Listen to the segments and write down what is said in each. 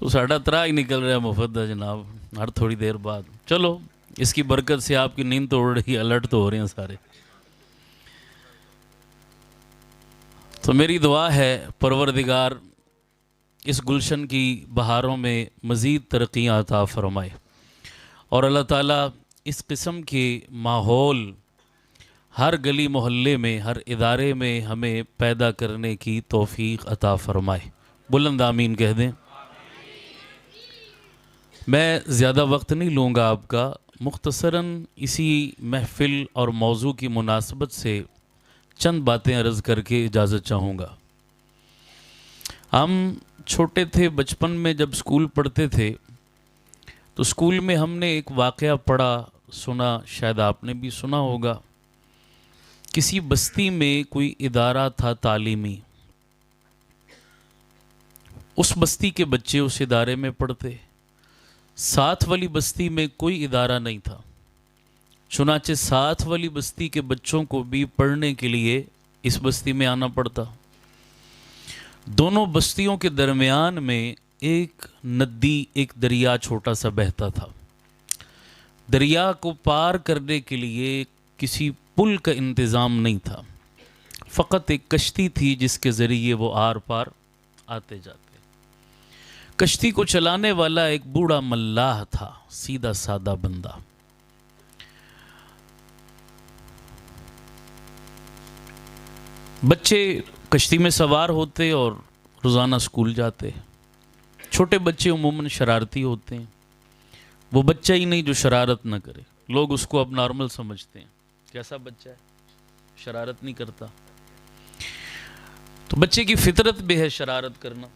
تو 3:30 ہی نکل رہا ہے مفدہ جناب ہر تھوڑی دیر بعد. چلو اس کی برکت سے آپ کی نیند تو اڑ رہی ہے, الرٹ تو ہو رہے ہیں سارے. تو میری دعا ہے پروردگار اس گلشن کی بہاروں میں مزید ترقیاں عطا فرمائے, اور اللہ تعالیٰ اس قسم کے ماحول ہر گلی محلے میں, ہر ادارے میں ہمیں پیدا کرنے کی توفیق عطا فرمائے. بلند آمین کہہ دیں. میں زیادہ وقت نہیں لوں گا آپ کا, مختصراً اسی محفل اور موضوع کی مناسبت سے چند باتیں عرض کر کے اجازت چاہوں گا. ہم چھوٹے تھے, بچپن میں جب اسکول پڑھتے تھے تو اسکول میں ہم نے ایک واقعہ پڑھا, سنا, شاید آپ نے بھی سنا ہوگا. کسی بستی میں کوئی ادارہ تھا تعلیمی, اس بستی کے بچے اس ادارے میں پڑھتے, ساتھ والی بستی میں کوئی ادارہ نہیں تھا. چنانچہ ساتھ والی بستی کے بچوں کو بھی پڑھنے کے لیے اس بستی میں آنا پڑتا. دونوں بستیوں کے درمیان میں ایک ندی, ایک دریا چھوٹا سا بہتا تھا. دریا کو پار کرنے کے لیے کسی پل کا انتظام نہیں تھا, فقط ایک کشتی تھی جس کے ذریعے وہ آر پار آتے جاتے. کشتی کو چلانے والا ایک بوڑھا ملاح تھا, سیدھا سادہ بندہ. بچے کشتی میں سوار ہوتے اور روزانہ اسکول جاتے. چھوٹے بچے عموماً شرارتی ہوتے ہیں, وہ بچہ ہی نہیں جو شرارت نہ کرے. لوگ اس کو اب نارمل سمجھتے ہیں, کیسا بچہ ہے, شرارت نہیں کرتا. تو بچے کی فطرت بھی ہے شرارت کرنا.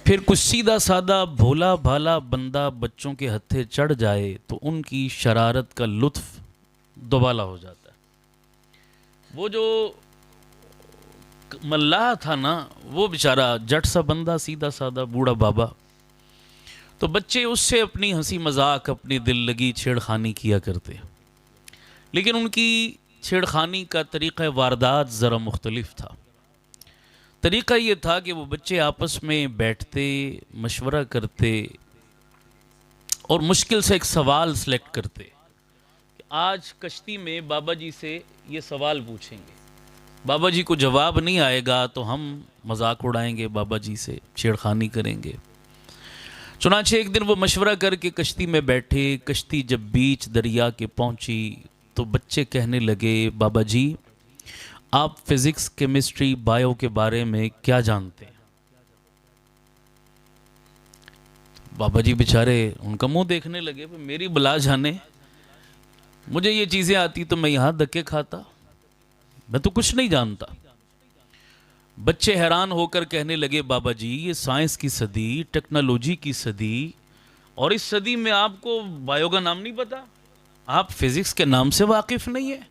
پھر کچھ سیدھا سادہ بھولا بھالا بندہ بچوں کے ہتھے چڑھ جائے تو ان کی شرارت کا لطف دوبالا ہو جاتا ہے. وہ جو ملاح تھا نا, وہ بیچارہ جٹ سا بندہ, سیدھا سادہ بوڑھا بابا. تو بچے اس سے اپنی ہنسی مذاق, اپنی دل لگی چھیڑ خانی کیا کرتے, لیکن ان کی چھیڑ خانی کا طریقہ واردات ذرا مختلف تھا. طریقہ یہ تھا کہ وہ بچے آپس میں بیٹھتے, مشورہ کرتے اور مشکل سے ایک سوال سلیکٹ کرتے کہ آج کشتی میں بابا جی سے یہ سوال پوچھیں گے, بابا جی کو جواب نہیں آئے گا تو ہم مذاق اڑائیں گے, بابا جی سے چھیڑ خانی کریں گے. چنانچہ ایک دن وہ مشورہ کر کے کشتی میں بیٹھے. کشتی جب بیچ دریا کے پہنچی تو بچے کہنے لگے, بابا جی آپ فزکس, کیمسٹری, بایو کے بارے میں کیا جانتے ہیں؟ بابا جی بیچارے ان کا منہ دیکھنے لگے, میری بلا جانے, مجھے یہ چیزیں آتی تو میں یہاں دھکے کھاتا, میں تو کچھ نہیں جانتا. بچے حیران ہو کر کہنے لگے, بابا جی یہ سائنس کی صدی, ٹیکنالوجی کی صدی, اور اس صدی میں آپ کو بایو کا نام نہیں پتا, آپ فزکس کے نام سے واقف نہیں ہیں.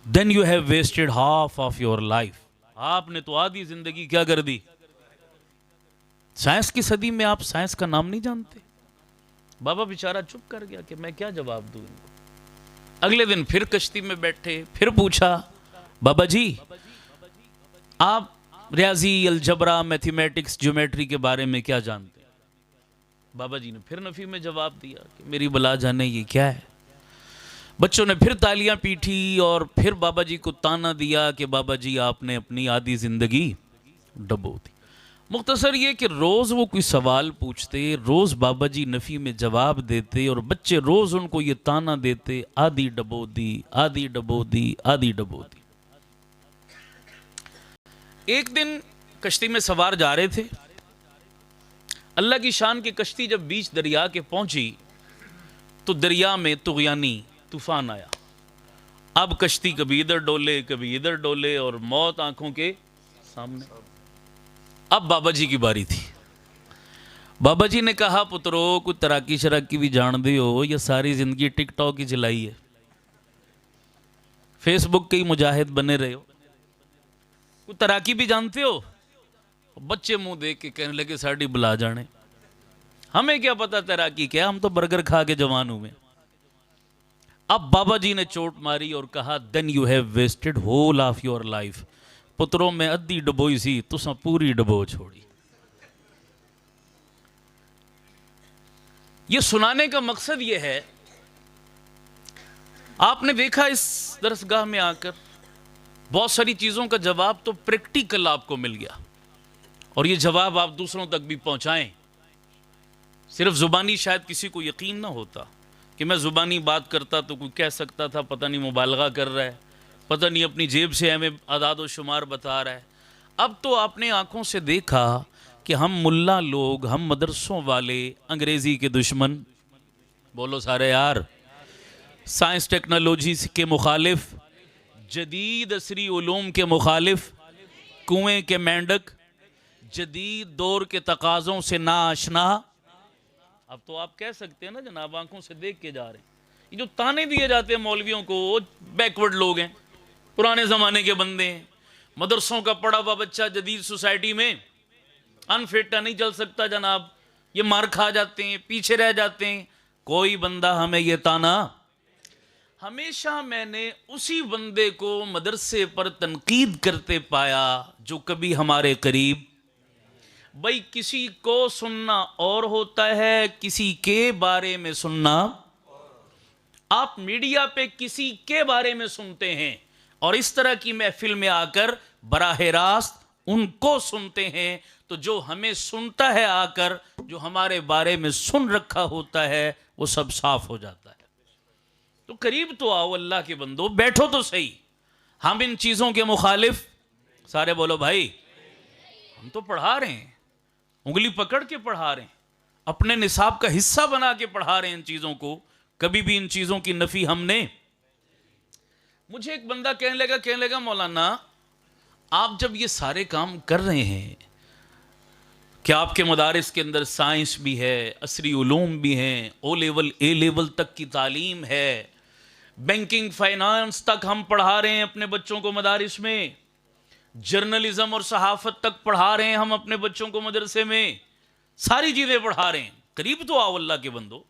Then you have wasted half of your life. آپ نے تو آدھی زندگی کیا کر دی, سائنس کی صدی میں آپ سائنس کا نام نہیں جانتے. بابا بیچارہ چپ کر گیا کہ میں کیا جواب دوں ان کو. اگلے دن پھر کشتی میں بیٹھے, پھر پوچھا, بابا جی آپ ریاضی, الجبرا, میتھمیٹکس, جیومیٹری کے بارے میں کیا جانتے ہیں؟ بابا جی نے پھر نفی میں جواب دیا کہ میری بلا جانے یہ کیا ہے. بچوں نے پھر تالیاں پیٹھی اور پھر بابا جی کو تانا دیا کہ بابا جی آپ نے اپنی آدھی زندگی ڈبو دی. مختصر یہ کہ روز وہ کوئی سوال پوچھتے, روز بابا جی نفی میں جواب دیتے, اور بچے روز ان کو یہ تانا دیتے, آدھی ڈبو دی, آدھی ڈبو دی, آدھی ڈبو دی. ایک دن کشتی میں سوار جا رہے تھے. اللہ کی شان کی کشتی جب بیچ دریا کے پہنچی تو دریا میں طغیانی طوفان آیا. اب کشتی کبھی ادھر ڈولے, کبھی ادھر ڈولے, اور موت آنکھوں کے سامنے. اب بابا جی کی باری تھی. بابا جی نے کہا, پترو کوئی تراکی شراکی بھی جان دے ہو, یا ساری زندگی ٹک ٹاک ہی چلائی ہے, فیس بک کے ہی مجاہد بنے رہے ہو, کوئی تراکی بھی جانتے ہو؟ بچے منہ دیکھ کے کہنے لگے, ساڑی بلا جانے, ہمیں کیا پتا تیراکی کیا, ہم تو برگر کھا کے جوان ہوئے. اب بابا جی نے چوٹ ماری اور کہا, then you have wasted whole of your life. پتروں میں ادھی ڈبوئی سی, تساں پوری ڈبو چھوڑی. یہ سنانے کا مقصد یہ ہے، آپ نے دیکھا اس درسگاہ میں آ کر بہت ساری چیزوں کا جواب تو پریکٹیکل آپ کو مل گیا، اور یہ جواب آپ دوسروں تک بھی پہنچائیں۔ صرف زبانی شاید کسی کو یقین نہ ہوتا کہ میں زبانی بات کرتا تو کوئی کہہ سکتا تھا پتہ نہیں مبالغہ کر رہا ہے، پتہ نہیں اپنی جیب سے ہمیں اعداد و شمار بتا رہا ہے۔ اب تو آپ نے آنکھوں سے دیکھا کہ ہم ملا لوگ، ہم مدرسوں والے انگریزی کے دشمن، بولو سارے یار، سائنس ٹیکنالوجی کے مخالف، جدید عصری علوم کے مخالف، کنویں کے مینڈک، جدید دور کے تقاضوں سے ناآشنا۔ اب تو آپ کہہ سکتے ہیں نا جناب، آنکھوں سے دیکھ کے جا رہے ہیں، یہ جو تانے دیے جاتے ہیں مولویوں کو، وہ بیکورڈ لوگ ہیں، پرانے زمانے کے بندے ہیں، مدرسوں کا پڑھا ہوا بچہ جدید سوسائٹی میں انفٹ نہیں چل سکتا جناب، یہ مار کھا جاتے ہیں، پیچھے رہ جاتے ہیں۔ کوئی بندہ ہمیں یہ تانا، ہمیشہ میں نے اسی بندے کو مدرسے پر تنقید کرتے پایا جو کبھی ہمارے قریب، بھئی کسی کو سننا اور ہوتا ہے، کسی کے بارے میں سننا۔ آپ میڈیا پہ کسی کے بارے میں سنتے ہیں اور اس طرح کی محفل میں آ کر براہ راست ان کو سنتے ہیں، تو جو ہمیں سنتا ہے آ کر، جو ہمارے بارے میں سن رکھا ہوتا ہے، وہ سب صاف ہو جاتا ہے۔ تو قریب تو آؤ اللہ کے بندو، بیٹھو تو صحیح۔ ہم ان چیزوں کے مخالف، سارے بولو بھائی، ہم تو پڑھا رہے ہیں، انگلی پکڑ کے پڑھا رہے ہیں، اپنے نصاب کا حصہ بنا کے پڑھا رہے ہیں ان چیزوں کو، کبھی بھی ان چیزوں کی نفی ہم نے۔ مجھے ایک بندہ کہنے لگا مولانا آپ جب یہ سارے کام کر رہے ہیں کہ آپ کے مدارس کے اندر سائنس بھی ہے، عصری علوم بھی ہیں، او لیول اے لیول تک کی تعلیم ہے، بینکنگ فائنانس تک ہم پڑھا رہے ہیں اپنے بچوں کو مدارس میں، جرنلزم اور صحافت تک پڑھا رہے ہیں ہم اپنے بچوں کو مدرسے میں، ساری چیزیں پڑھا رہے ہیں، قریب تو آؤ اللہ کے بندو۔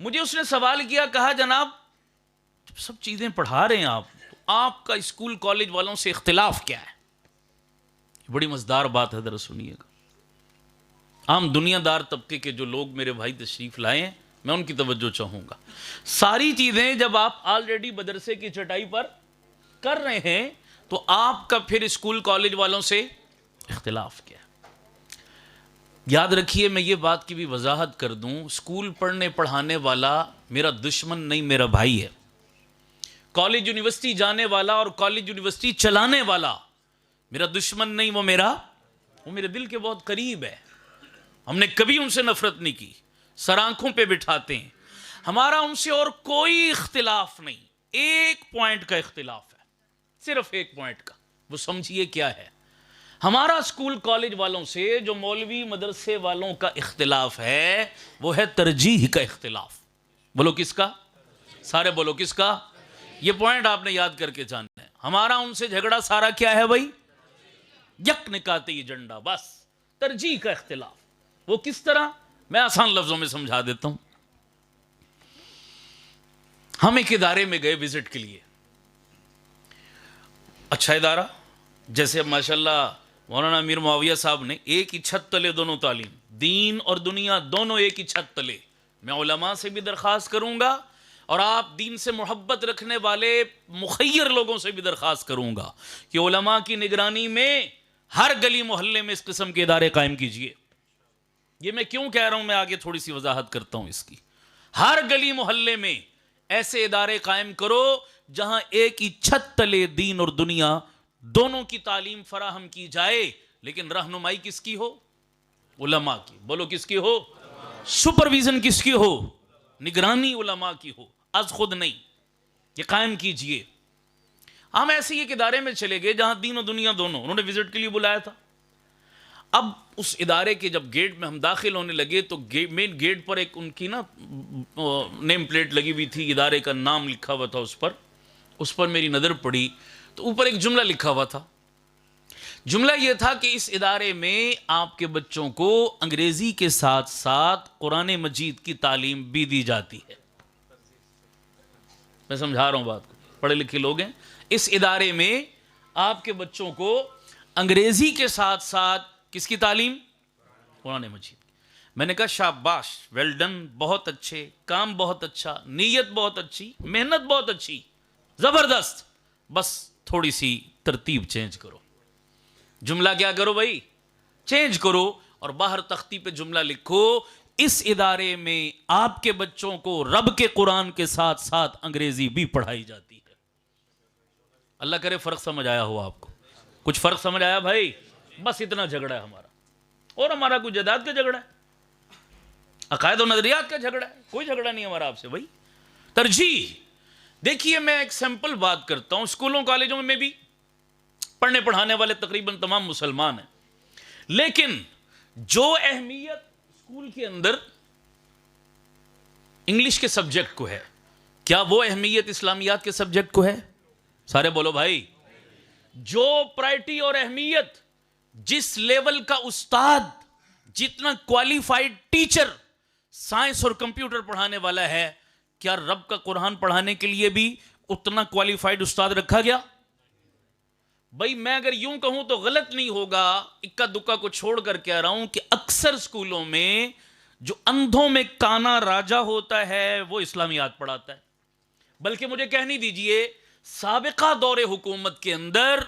مجھے اس نے سوال کیا، کہا جناب جب سب چیزیں پڑھا رہے ہیں آپ، تو آپ کا اسکول کالج والوں سے اختلاف کیا ہے؟ بڑی مزدار بات ہے، ذرا سنیے گا۔ عام دنیا دار طبقے کے جو لوگ میرے بھائی تشریف لائے ہیں، میں ان کی توجہ چاہوں گا۔ ساری چیزیں جب آپ آلریڈی مدرسے کی چٹائی پر کر رہے ہیں، تو آپ کا پھر اسکول کالج والوں سے اختلاف کیا ہے؟ یاد رکھیے، میں یہ بات کی بھی وضاحت کر دوں، اسکول پڑھنے پڑھانے والا میرا دشمن نہیں، میرا بھائی ہے۔ کالج یونیورسٹی جانے والا اور کالج یونیورسٹی چلانے والا میرا دشمن نہیں، وہ میرے دل کے بہت قریب ہے۔ ہم نے کبھی ان سے نفرت نہیں کی، سر آنکھوں پہ بٹھاتے ہیں، ہمارا ان سے اور کوئی اختلاف نہیں، ایک پوائنٹ کا اختلاف ہے، صرف ایک پوائنٹ کا، وہ سمجھیے کیا ہے۔ ہمارا اسکول کالج والوں سے جو مولوی مدرسے والوں کا اختلاف ہے، وہ ہے ترجیح کا اختلاف۔ بولو کس کا؟ سارے بولو کس کا؟ یہ پوائنٹ آپ نے یاد کر کے جاننا ہے۔ ہمارا ان سے جھگڑا سارا کیا ہے بھائی؟ یک نکاتے یہ جنڈا، بس ترجیح کا اختلاف۔ وہ کس طرح؟ میں آسان لفظوں میں سمجھا دیتا ہوں۔ ہم ایک ادارے میں گئے وزٹ کے لیے، اچھا ادارہ، جیسے ماشاءاللہ مولانا امیر معاویہ صاحب نے، ایک ہی چھت تلے دونوں تعلیم، دین اور دنیا دونوں ایک ہی چھت تلے۔ میں علماء سے بھی درخواست کروں گا، اور آپ دین سے محبت رکھنے والے مخیر لوگوں سے بھی درخواست کروں گا کہ علماء کی نگرانی میں ہر گلی محلے میں اس قسم کے ادارے قائم کیجئے۔ یہ میں کیوں کہہ رہا ہوں، میں آگے تھوڑی سی وضاحت کرتا ہوں اس کی۔ ہر گلی محلے میں ایسے ادارے قائم کرو جہاں ایک ہی چھت تلے دین اور دنیا دونوں کی تعلیم فراہم کی جائے، لیکن رہنمائی کس کی ہو؟ علماء کی۔ بولو کس کی ہو؟ سپرویژن کس کی ہو؟ نگرانی علماء کی ہو، از خود نہیں۔ یہ قائم کیجئے۔ ہم ایسے ہی ایک ادارے میں چلے گئے جہاں دین و دنیا دونوں، انہوں نے وزٹ کے لیے بلایا تھا۔ اب اس ادارے کے جب گیٹ میں ہم داخل ہونے لگے تو مین گیٹ پر ایک ان کی نیم پلیٹ لگی ہوئی تھی، ادارے کا نام لکھا ہوا تھا اس پر میری نظر پڑی تو اوپر ایک جملہ لکھا ہوا تھا۔ جملہ یہ تھا کہ اس ادارے میں آپ کے بچوں کو انگریزی کے ساتھ ساتھ قرآن مجید کی تعلیم بھی دی جاتی ہے۔ میں سمجھا رہا ہوں بات کو، پڑھے لکھے لوگ ہیں۔ اس ادارے میں آپ کے بچوں کو انگریزی کے ساتھ ساتھ کس کی تعلیم؟ قرآن مجید۔ میں نے کہا شاباش، ویل ڈن، بہت اچھے، کام بہت اچھا، نیت بہت اچھی، محنت بہت اچھی، زبردست، بس تھوڑی سی ترتیب چینج کرو، جملہ کیا کرو بھائی، چینج کرو، اور باہر تختی پہ جملہ لکھو، اس ادارے میں آپ کے بچوں کو رب کے قرآن کے ساتھ ساتھ انگریزی بھی پڑھائی جاتی ہے۔ اللہ کرے فرق سمجھ آیا ہو آپ کو، کچھ فرق سمجھ آیا بھائی؟ بس اتنا جھگڑا ہے ہمارا، اور ہمارا کوئی جداد کا جھگڑا ہے، عقائد و نظریات کا جھگڑا ہے، کوئی جھگڑا نہیں ہمارا آپ سے بھائی۔ ترجیح دیکھیے، میں ایک سمپل بات کرتا ہوں، اسکولوں کالجوں میں بھی پڑھنے پڑھانے والے تقریباً تمام مسلمان ہیں، لیکن جو اہمیت اسکول کے اندر انگلش کے سبجیکٹ کو ہے، کیا وہ اہمیت اسلامیات کے سبجیکٹ کو ہے؟ سارے بولو بھائی۔ جو پرائرٹی اور اہمیت جس لیول کا استاد، جتنا کوالیفائڈ ٹیچر سائنس اور کمپیوٹر پڑھانے والا ہے، کیا رب کا قرآن پڑھانے کے لیے بھی اتنا کوالیفائڈ استاد رکھا گیا؟ بھائی میں اگر یوں کہوں تو غلط نہیں ہوگا، اکا دکا کو چھوڑ کر کہہ رہا ہوں کہ اکثر اسکولوں میں جو اندھوں میں کانا راجا ہوتا ہے وہ اسلامیات پڑھاتا ہے۔ بلکہ مجھے کہنی دیجئے، سابقہ دور حکومت کے اندر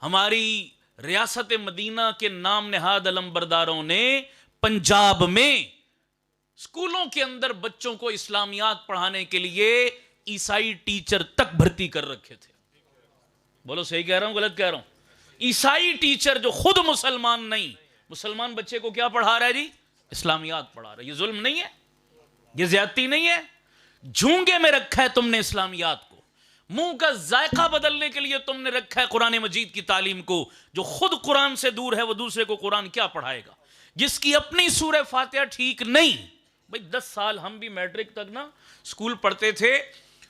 ہماری ریاست مدینہ کے نام نہاد علم برداروں نے پنجاب میں اسکولوں کے اندر بچوں کو اسلامیات پڑھانے کے لیے عیسائی ٹیچر تک بھرتی کر رکھے تھے۔ بولو صحیح کہہ رہا ہوں غلط کہہ رہا ہوں؟ عیسائی ٹیچر جو خود مسلمان نہیں، مسلمان بچے کو کیا پڑھا رہا ہے جی؟ اسلامیات پڑھا رہا ہے۔ یہ ظلم نہیں ہے؟ یہ زیادتی نہیں ہے؟ جھونگے میں رکھا ہے تم نے اسلامیات کو، منہ کا ذائقہ بدلنے کے لیے تم نے رکھا ہے قرآن مجید کی تعلیم کو۔ جو خود قرآن سے دور ہے وہ دوسرے کو قرآن کیا پڑھائے گا؟ جس کی اپنی سورہ فاتحہ ٹھیک نہیں۔ بھئی 10 سال ہم بھی میٹرک تک نا اسکول پڑھتے تھے،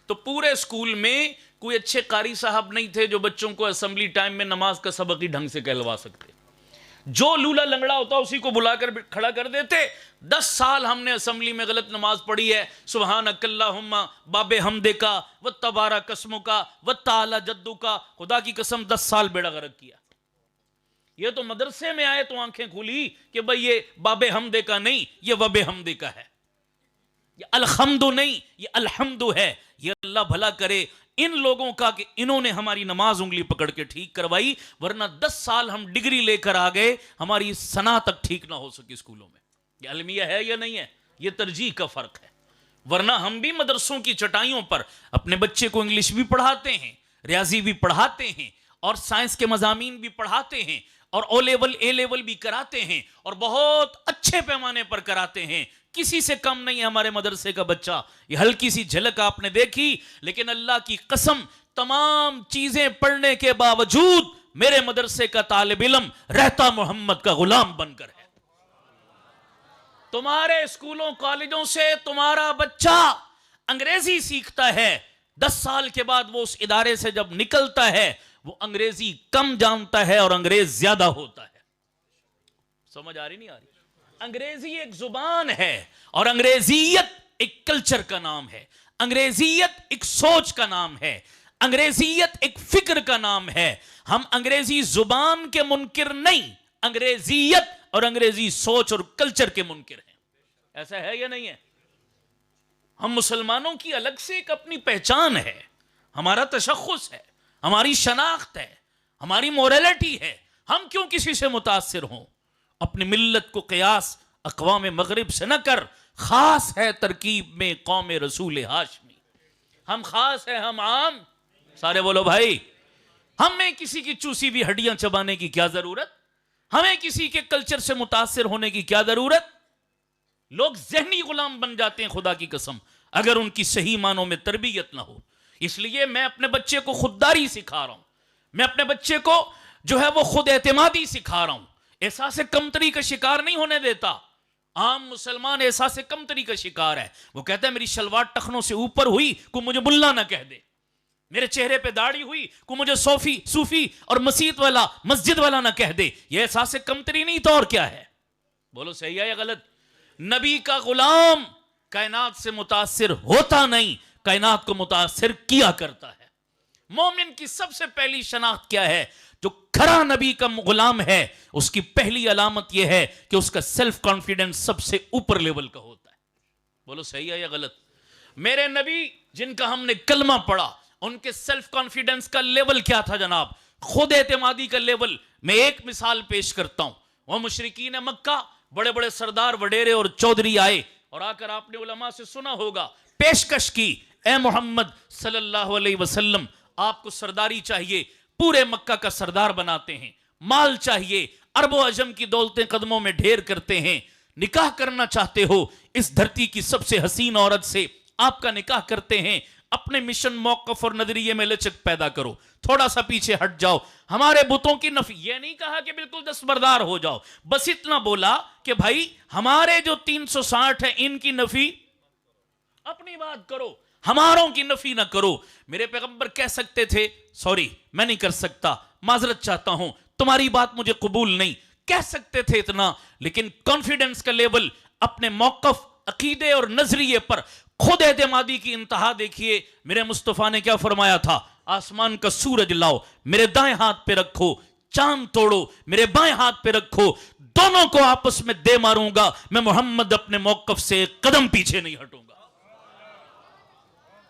تو پورے اسکول میں کوئی اچھے قاری صاحب نہیں تھے جو بچوں کو اسمبلی ٹائم میں نماز کا سبق ہی ڈھنگ سے کہلوا سکتے۔ جو لولا لنگڑا ہوتا اسی کو بلا کر کھڑا کر دیتے۔ 10 سال ہم نے اسمبلی میں غلط نماز پڑھی ہے، سبحانک اللہم باب حمدے کا و تبارک اسمک کا و تعالی جدو کا، خدا کی قسم 10 سال بیڑا غرق کیا۔ یہ تو مدرسے میں آئے تو آنکھیں کھلی کہ بھئی یہ باب حمدے کا نہیں، یہ وب حمدے کا ہے، یہ الحمد نہیں، یہ الحمد ہے۔ یہ اللہ بھلا کرے ان لوگوں کا کہ انہوں نے ہماری نماز انگلی پکڑ کے ٹھیک کروائی، ورنہ 10 سال ہم ڈگری لے کر آگئے، ہماری ثنا تک ٹھیک نہ ہو سکی اسکولوں میں۔ یہ المیہ ہے یا نہیں ہے؟ یہ ترجیح کا فرق ہے۔ ورنہ ہم بھی مدرسوں کی چٹائیوں پر اپنے بچے کو انگلش بھی پڑھاتے ہیں، ریاضی بھی پڑھاتے ہیں، اور سائنس کے مضامین بھی پڑھاتے ہیں، اور او لیول اے لیول بھی کراتے ہیں، اور بہت اچھے پیمانے پر کراتے ہیں۔ کسی سے کم نہیں ہے ہمارے مدرسے کا بچہ۔ یہ ہلکی سی جھلک آپ نے دیکھی، لیکن اللہ کی قسم تمام چیزیں پڑھنے کے باوجود میرے مدرسے کا طالب علم رہتا محمد کا غلام بن کر ہے۔ تمہارے اسکولوں کالجوں سے تمہارا بچہ انگریزی سیکھتا ہے، 10 سال کے بعد وہ اس ادارے سے جب نکلتا ہے وہ انگریزی کم جانتا ہے اور انگریز زیادہ ہوتا ہے۔ سمجھ آ رہی نہیں آ رہی؟ انگریزی ایک زبان ہے، اور انگریزیت ایک کلچر کا نام ہے، انگریزیت ایک سوچ کا نام ہے، انگریزیت ایک فکر کا نام ہے۔ ہم انگریزی زبان کے منکر نہیں، انگریزیت اور انگریزی سوچ اور کلچر کے منکر ہیں۔ ایسا ہے یا نہیں ہے؟ ہم مسلمانوں کی الگ سے ایک اپنی پہچان ہے، ہمارا تشخص ہے، ہماری شناخت ہے، ہماری موریلٹی ہے۔ ہم کیوں کسی سے متاثر ہوں؟ اپنی ملت کو قیاس اقوام مغرب سے نہ کر، خاص ہے ترکیب میں قوم رسول ہاشمی۔ ہم خاص ہیں، ہم عام۔ سارے بولو بھائی، ہمیں کسی کی چوسی بھی ہڈیاں چبانے کی کیا ضرورت؟ ہمیں کسی کے کلچر سے متاثر ہونے کی کیا ضرورت؟ لوگ ذہنی غلام بن جاتے ہیں خدا کی قسم اگر ان کی صحیح معنوں میں تربیت نہ ہو۔ اس لیے میں اپنے بچے کو خودداری سکھا رہا ہوں، میں اپنے بچے کو جو ہے وہ خود اعتمادی سکھا رہا ہوں، احساس کمتری کا شکار نہیں ہونے دیتا۔ عام مسلمان احساس کمتری کا شکار ہے، وہ کہتا ہے میری شلوار ٹخنوں سے اوپر ہوئی کوئی مجھے ملا نہ کہہ دے، میرے چہرے پہ داڑھی ہوئی کوئی مجھے صوفی اور مسجد والا نہ کہہ دے۔ یہ احساس کمتری نہیں تو اور کیا ہے؟ بولو صحیح ہے یا غلط؟ نبی کا غلام کائنات سے متاثر ہوتا نہیں، کائنات کو متاثر کیا کرتا ہے۔ مومن کی سب سے پہلی شناخت کیا ہے؟ جو کھرا نبی کا غلام ہے اس کی پہلی علامت یہ ہے کہ اس کا سیلف کانفیڈنس سب سے اوپر لیول کا ہوتا ہے. بولو صحیح ہے یا غلط؟ میرے نبی جن کا ہم نے کلمہ پڑھا ان کے سیلف کانفیڈنس کا لیول کیا تھا جناب؟ خود اعتمادی کا لیول. میں ایک مثال پیش کرتا ہوں. وہ مشرکین مکہ بڑے بڑے سردار وڈیرے اور چودھری آئے اور آ کر آپ نے علماء سے سنا ہوگا پیشکش کی، اے محمد صلی اللہ علیہ وسلم آپ کو سرداری چاہیے، پورے مکہ کا سردار بناتے ہیں، مال چاہیے، عرب و عجم کی دولتیں قدموں میں ڈھیر کرتے ہیں، نکاح کرنا چاہتے ہو اس دھرتی کی سب سے حسین عورت سے، آپ کا نکاح کرتے ہیں، اپنے مشن موقف اور نظریے میں لچک پیدا کرو، تھوڑا سا پیچھے ہٹ جاؤ، ہمارے بتوں کی نفی. یہ نہیں کہا کہ بالکل دستبردار ہو جاؤ، بس اتنا بولا کہ بھائی ہمارے جو 360 ہیں ان کی نفی اپنی بات کرو، ہماروں کی نفی نہ کرو. میرے پیغمبر کہہ سکتے تھے سوری میں نہیں کر سکتا، معذرت چاہتا ہوں، تمہاری بات مجھے قبول نہیں، کہہ سکتے تھے اتنا، لیکن کانفیڈنس کا لیول، اپنے موقف، عقیدے اور نظریے پر خود اعتمادی کی انتہا دیکھیے. میرے مصطفیٰ نے کیا فرمایا تھا؟ آسمان کا سورج لاؤ میرے دائیں ہاتھ پہ رکھو، چاند توڑو میرے بائیں ہاتھ پہ رکھو، دونوں کو آپس میں دے ماروں گا، میں محمد اپنے موقف سے ایک قدم پیچھے نہیں ہٹوں گا.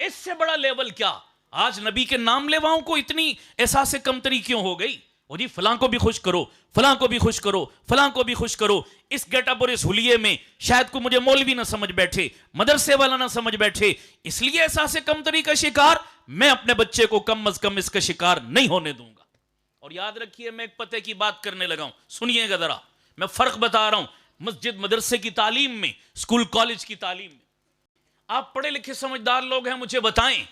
اس سے بڑا لیول کیا؟ آج نبی کے نام لیواؤں کو اتنی احساس کمتری کیوں ہو گئی؟ وہ جی فلاں کو بھی خوش کرو، فلاں کو بھی خوش کرو، فلاں کو بھی خوش کرو. اس گیٹ اپ اور اس حلیے میں شاید کو مجھے مولوی نہ سمجھ بیٹھے، مدرسے والا نہ سمجھ بیٹھے، اس لیے احساس کمتری کا شکار میں اپنے بچے کو کم از کم اس کا شکار نہیں ہونے دوں گا. اور یاد رکھیے میں ایک پتے کی بات کرنے لگا ہوں، سنیے گا ذرا، میں فرق بتا رہا ہوں مسجد مدرسے کی تعلیم میں، اسکول کالج کی تعلیم میں. آپ پڑھے لکھے سمجھدار لوگ ہیں، مجھے بتائیں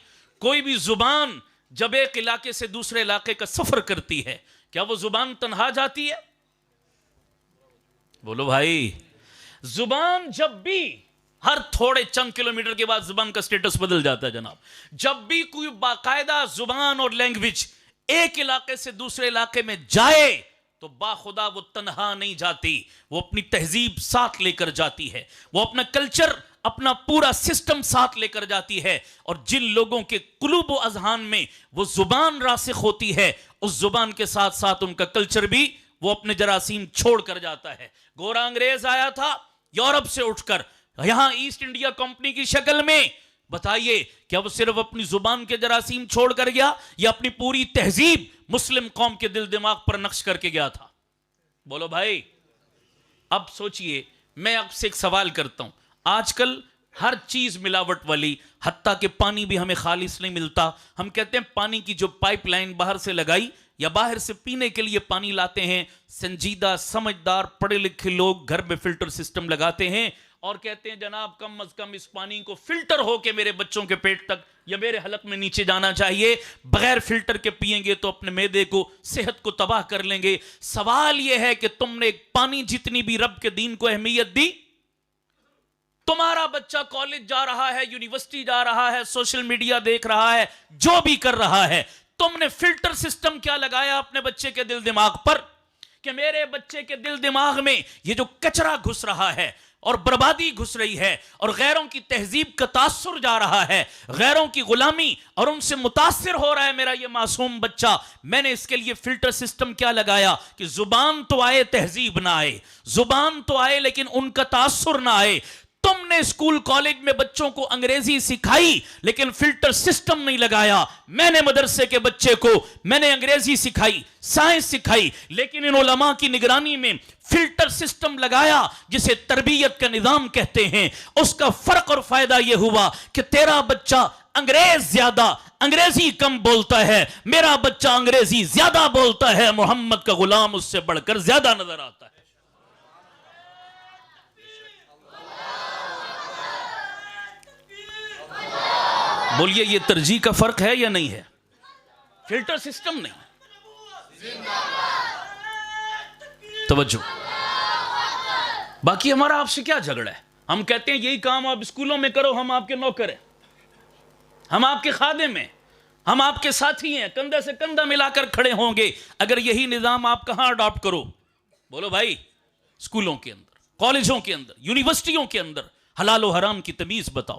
کوئی بھی زبان جب ایک علاقے سے دوسرے علاقے کا سفر کرتی ہے کیا وہ زبان تنہا جاتی ہے؟ بولو بھائی. زبان جب بھی ہر تھوڑے چند کلومیٹر کے بعد زبان کا سٹیٹس بدل جاتا ہے جناب. جب بھی کوئی باقاعدہ زبان اور لینگویج ایک علاقے سے دوسرے علاقے میں جائے تو باخدا وہ تنہا نہیں جاتی، وہ اپنی تہذیب ساتھ لے کر جاتی ہے، وہ اپنا کلچر، اپنا پورا سسٹم ساتھ لے کر جاتی ہے. اور جن لوگوں کے قلوب و اذہان میں وہ زبان راسخ ہوتی ہے اس زبان کے ساتھ ساتھ ان کا کلچر بھی وہ اپنے جراثیم چھوڑ کر جاتا ہے. گورا انگریز آیا تھا یورپ سے اٹھ کر یہاں ایسٹ انڈیا کمپنی کی شکل میں، بتائیے کیا وہ صرف اپنی زبان کے جراثیم چھوڑ کر گیا یا اپنی پوری تہذیب مسلم قوم کے دل دماغ پر نقش کر کے گیا تھا؟ بولو بھائی. اب سوچئے، میں آپ سے ایک سوال کرتا ہوں، آج کل ہر چیز ملاوٹ والی، حتیٰ کہ پانی بھی ہمیں خالص نہیں ملتا. ہم کہتے ہیں پانی کی جو پائپ لائن باہر سے لگائی یا باہر سے پینے کے لیے پانی لاتے ہیں، سنجیدہ سمجھدار پڑھے لکھے لوگ گھر میں فلٹر سسٹم لگاتے ہیں اور کہتے ہیں جناب کم از کم اس پانی کو فلٹر ہو کے میرے بچوں کے پیٹ تک یا میرے حلق میں نیچے جانا چاہیے، بغیر فلٹر کے پئیں گے تو اپنے معدے کو، صحت کو تباہ کر لیں گے. سوال یہ ہے کہ تم نے پانی جتنی بھی رب کے دین کو اہمیت دی؟ تمہارا بچہ کالج جا رہا ہے، یونیورسٹی جا رہا ہے، سوشل میڈیا دیکھ رہا ہے، جو بھی کر رہا ہے، تم نے فلٹر سسٹم کیا لگایا اپنے بچے کے دل دماغ پر کہ میرے بچے کے دل دماغ میں یہ جو کچرا گھس رہا ہے اور بربادی گھس رہی ہے اور غیروں کی تہذیب کا تاثر جا رہا ہے، غیروں کی غلامی اور ان سے متاثر ہو رہا ہے میرا یہ معصوم بچہ، میں نے اس کے لیے فلٹر سسٹم کیا لگایا کہ زبان تو آئے تہذیب نہ آئے، زبان تو آئے لیکن ان کا تاثر نہ آئے. تم نے اسکول کالج میں بچوں کو انگریزی سکھائی لیکن فلٹر سسٹم نہیں لگایا. میں نے مدرسے کے بچے کو میں نے انگریزی سکھائی، سائنس سکھائی، لیکن ان علماء کی نگرانی میں فلٹر سسٹم لگایا جسے تربیت کا نظام کہتے ہیں. اس کا فرق اور فائدہ یہ ہوا کہ تیرا بچہ انگریز زیادہ، انگریزی کم بولتا ہے، میرا بچہ انگریزی زیادہ بولتا ہے، محمد کا غلام اس سے بڑھ کر زیادہ نظر آتا ہے. بولیے یہ ترجیح کا فرق ہے یا نہیں ہے؟ فلٹر سسٹم نہیں. توجہ. باقی ہمارا آپ سے کیا جھگڑا ہے؟ ہم کہتے ہیں یہی کام آپ اسکولوں میں کرو، ہم آپ کے نوکر ہیں، ہم آپ کے خادم ہیں، ہم آپ کے ساتھی ہیں، کندھے سے کندھا ملا کر کھڑے ہوں گے. اگر یہی نظام آپ کہاں اڈاپٹ کرو؟ بولو بھائی. اسکولوں کے اندر، کالجوں کے اندر، یونیورسٹیوں کے اندر حلال و حرام کی تمیز بتاؤ.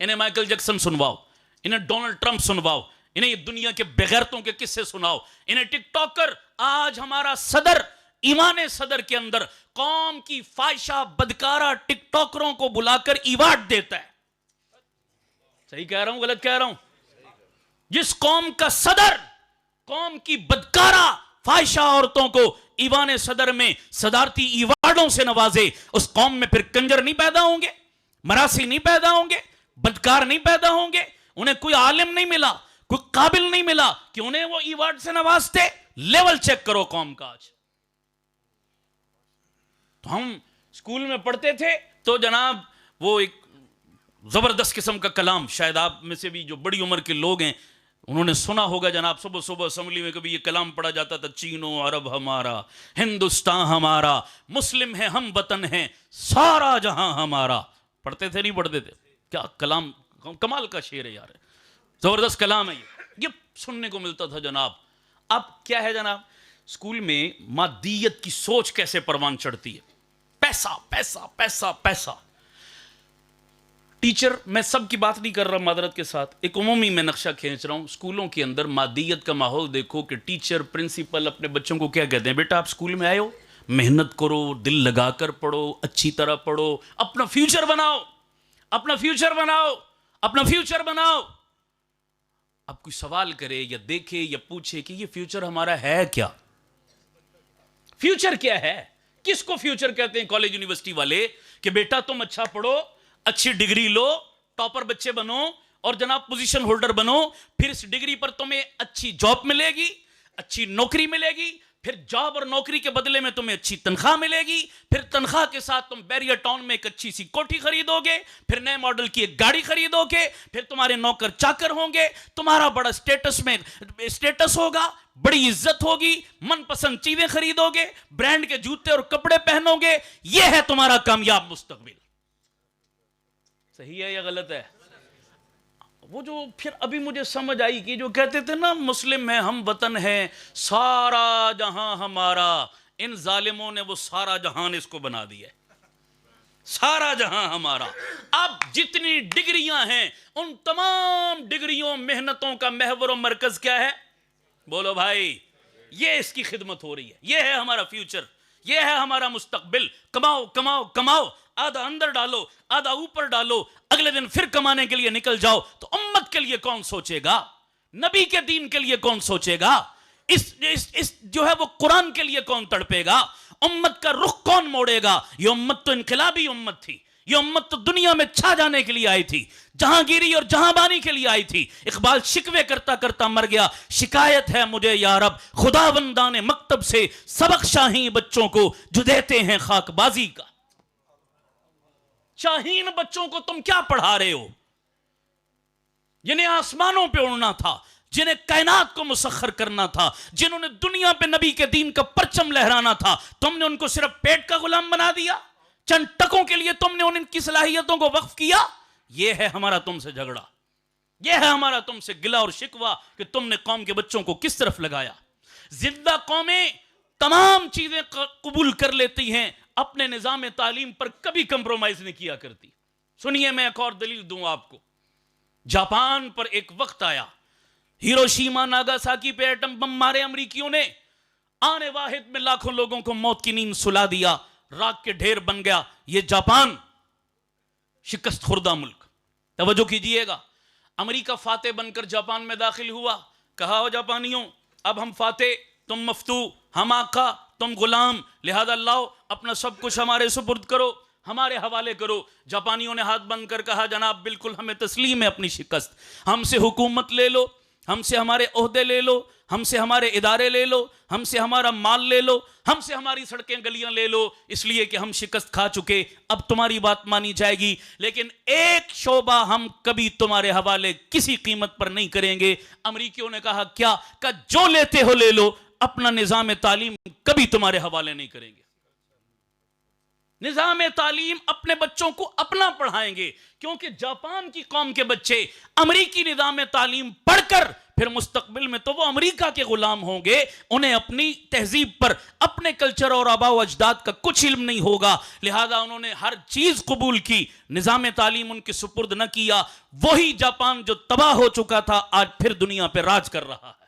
انہیں مائیکل جیکسن سنواؤ، انہیں ڈونلڈ ٹرمپ سنواؤ، انہیں یہ دنیا کے بغیرتوں کے قصے سناؤ، انہیں ٹک ٹاکر. آج ہمارا صدر ایمان صدر کے اندر قوم کی فاحشہ بدکارہ ٹک ٹاکروں کو بلا کر ایوارڈ دیتا ہے. صحیح کہہ رہا ہوں غلط کہہ رہا ہوں؟ جس قوم کا صدر قوم کی بدکارہ فاحشہ عورتوں کو ایوان صدر میں صدارتی ایوارڈوں سے نوازے، اس قوم میں پھر کنجر نہیں پیدا ہوں گے، مراسی نہیں پیدا ہوں گے، بدکار نہیں پیدا ہوں گے. انہیں کوئی عالم نہیں ملا، کوئی قابل نہیں ملا کہ انہیں وہ ایوارڈ سے نوازتے. لیول چیک کرو قوم کا. آج تو ہم اسکول میں پڑھتے تھے تو جناب وہ ایک زبردست قسم کا کلام، شاید آپ میں سے بھی جو بڑی عمر کے لوگ ہیں انہوں نے سنا ہوگا جناب، صبح صبح اسمبلی میں کبھی یہ کلام پڑھا جاتا تھا: چین و عرب ہمارا، ہندوستان ہمارا، مسلم ہے ہم وطن ہیں، سارا جہاں ہمارا. پڑھتے تھے نہیں پڑھتے تھے؟ کیا کلام، کمال کا شعر ہے یار، زبردست کلام ہے یہ سننے کو ملتا تھا جناب. اب کیا ہے جناب، اسکول میں مادیت کی سوچ کیسے پروان چڑھتی ہے، پیسہ پیسہ پیسہ پیسہ. ٹیچر، میں سب کی بات نہیں کر رہا معذرت کے ساتھ، ایک عمومی میں نقشہ کھینچ رہا ہوں. اسکولوں کے اندر مادیت کا ماحول دیکھو کہ ٹیچر پرنسپل اپنے بچوں کو کیا کہتے ہیں: بیٹا آپ اسکول میں آئے ہو، محنت کرو، دل لگا کر پڑھو، اچھی طرح پڑھو، اپنا فیوچر بناؤ، اپنا فیوچر بناؤ، اپنا فیوچر بناؤ. اب کوئی سوال کرے یا دیکھے یا پوچھے کہ یہ فیوچر ہمارا ہے کیا؟ فیوچر کیا ہے؟ کس کو فیوچر کہتے ہیں کالج یونیورسٹی والے؟ کہ بیٹا تم اچھا پڑھو، اچھی ڈگری لو، ٹاپر بچے بنو اور جناب پوزیشن ہولڈر بنو، پھر اس ڈگری پر تمہیں اچھی جاب ملے گی، اچھی نوکری ملے گی، پھر جاب اور نوکری کے بدلے میں تمہیں اچھی تنخواہ ملے گی، پھر تنخواہ کے ساتھ تم بیریا ٹاؤن میں ایک اچھی سی کوٹھی خریدو گے، پھر نئے ماڈل کی ایک گاڑی خریدو گے، پھر تمہارے نوکر چاکر ہوں گے، تمہارا بڑا اسٹیٹس ہوگا، بڑی عزت ہوگی، من پسند چیزیں خریدو گے، برانڈ کے جوتے اور کپڑے پہنو گے. یہ ہے تمہارا کامیاب مستقبل. صحیح ہے یا غلط ہے؟ وہ جو پھر ابھی مجھے سمجھ آئی کہ جو کہتے تھے نا مسلم ہے ہم وطن ہے، سارا جہاں ہمارا، ان ظالموں نے وہ سارا جہان اس کو بنا دیا ہے. سارا جہاں ہمارا. اب جتنی ڈگریاں ہیں ان تمام ڈگریوں محنتوں کا محور و مرکز کیا ہے؟ بولو بھائی. یہ اس کی خدمت ہو رہی ہے. یہ ہے ہمارا فیوچر، یہ ہے ہمارا مستقبل. کماؤ کماؤ کماؤ، آدھا اندر ڈالو آدھا اوپر ڈالو، اگلے دن پھر کمانے کے لیے نکل جاؤ. تو امت کے لیے کون سوچے گا؟ نبی کے دین کے لیے کون سوچے گا؟ اس جو ہے وہ قرآن کے لیے کون تڑپے گا؟ امت کا رخ کون موڑے گا؟ یہ امت تو انقلابی امت تھی، یہ امت تو دنیا میں چھا جانے کے لیے آئی تھی، جہانگیری اور جہاں بانی کے لیے آئی تھی. اقبال شکوے کرتا کرتا مر گیا: شکایت ہے مجھے یا رب خداوندان مکتب سے، سبق شاہین بچوں کو جو دیتے ہیں خاک بازی کا. شاہین بچوں کو تم کیا پڑھا رہے ہو؟ جنہیں آسمانوں پہ اڑنا تھا، جنہیں کائنات کو مسخر کرنا تھا، جنہوں نے دنیا پہ نبی کے دین کا پرچم لہرانا تھا، تم نے ان کو صرف پیٹ کا غلام بنا دیا؟ چند ٹکوں کے لیے تم نے ان کی صلاحیتوں کو وقف کیا؟ یہ ہے ہمارا تم سے جھگڑا، یہ ہے ہمارا تم سے گلہ اور شکوہ کہ تم نے قوم کے بچوں کو کس طرف لگایا. زندہ قومیں تمام چیزیں قبول کر لیتی ہیں، اپنے نظام تعلیم پر کبھی کمپرومائز نہیں کیا کرتی. سنیے میں ایک اور دلیل دوں آپ کو. جاپان پر ایک وقت آیا، ہیروشیما ناگاساکی پہ ایٹم بم مارے امریکیوں نے، آنے واحد میں لاکھوں لوگوں کو موت کی نیند سلا دیا، راک کے ڈھیر بن گیا. یہ جاپان شکست خوردہ ملک. توجہ کیجئے گا، امریکہ فاتح بن کر جاپان میں داخل ہوا. کہا: ہو جاپانیوں، اب ہم فاتح، تم مفتو، ہم آقا، تم غلام، لہذا لاؤ اپنا سب کچھ ہمارے سپرد کرو، ہمارے حوالے کرو. جاپانیوں نے ہاتھ بند کر کہا: جناب بالکل ہمیں تسلیم ہے اپنی شکست، ہم سے حکومت لے لو، ہم سے ہمارے عہدے لے لو، ہم سے ہمارے ادارے لے لو، ہم سے ہمارا مال لے لو، ہم سے ہماری سڑکیں گلیاں لے لو، اس لیے کہ ہم شکست کھا چکے، اب تمہاری بات مانی جائے گی، لیکن ایک شعبہ ہم کبھی تمہارے حوالے کسی قیمت پر نہیں کریں گے. امریکیوں نے کہا: کیا؟ کہ جو لیتے ہو لے لو، اپنا نظام تعلیم کبھی تمہارے حوالے نہیں کریں گے. نظام تعلیم اپنے بچوں کو اپنا پڑھائیں گے، کیونکہ جاپان کی قوم کے بچے امریکی نظام تعلیم پڑھ کر پھر مستقبل میں تو وہ امریکہ کے غلام ہوں گے، انہیں اپنی تہذیب پر، اپنے کلچر اور آباء و اجداد کا کچھ علم نہیں ہوگا، لہذا انہوں نے ہر چیز قبول کی، نظام تعلیم ان کے سپرد نہ کیا، وہی جاپان جو تباہ ہو چکا تھا آج پھر دنیا پہ راج کر رہا ہے۔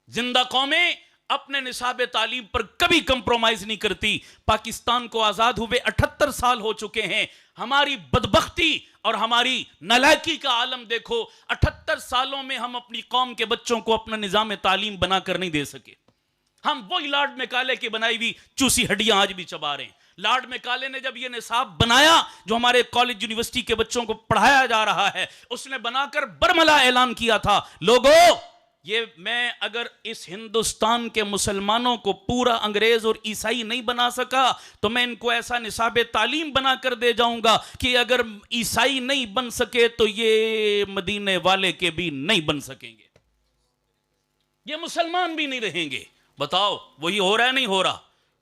زندہ قومیں اپنے نصاب تعلیم پر کبھی کمپرومائز نہیں کرتی۔ پاکستان کو آزاد ہوئے 78 سال ہو چکے ہیں، ہماری بدبختی اور ہماری نالائکی کا عالم دیکھو، 78 سالوں میں ہم اپنی قوم کے بچوں کو اپنا نظام تعلیم بنا کر نہیں دے سکے۔ ہم وہی لارڈ میکالے کی بنائی ہوئی چوسی ہڈیاں آج بھی چبا رہے ہیں۔ لارڈ میکالے نے جب یہ نصاب بنایا جو ہمارے کالج یونیورسٹی کے بچوں کو پڑھایا جا رہا ہے، اس نے بنا کر برملا اعلان کیا تھا، لوگوں یہ میں اگر اس ہندوستان کے مسلمانوں کو پورا انگریز اور عیسائی نہیں بنا سکا تو میں ان کو ایسا نصاب تعلیم بنا کر دے جاؤں گا کہ اگر عیسائی نہیں بن سکے تو یہ مدینے والے کے بھی نہیں بن سکیں گے، یہ مسلمان بھی نہیں رہیں گے۔ بتاؤ وہی ہو رہا ہے نہیں ہو رہا؟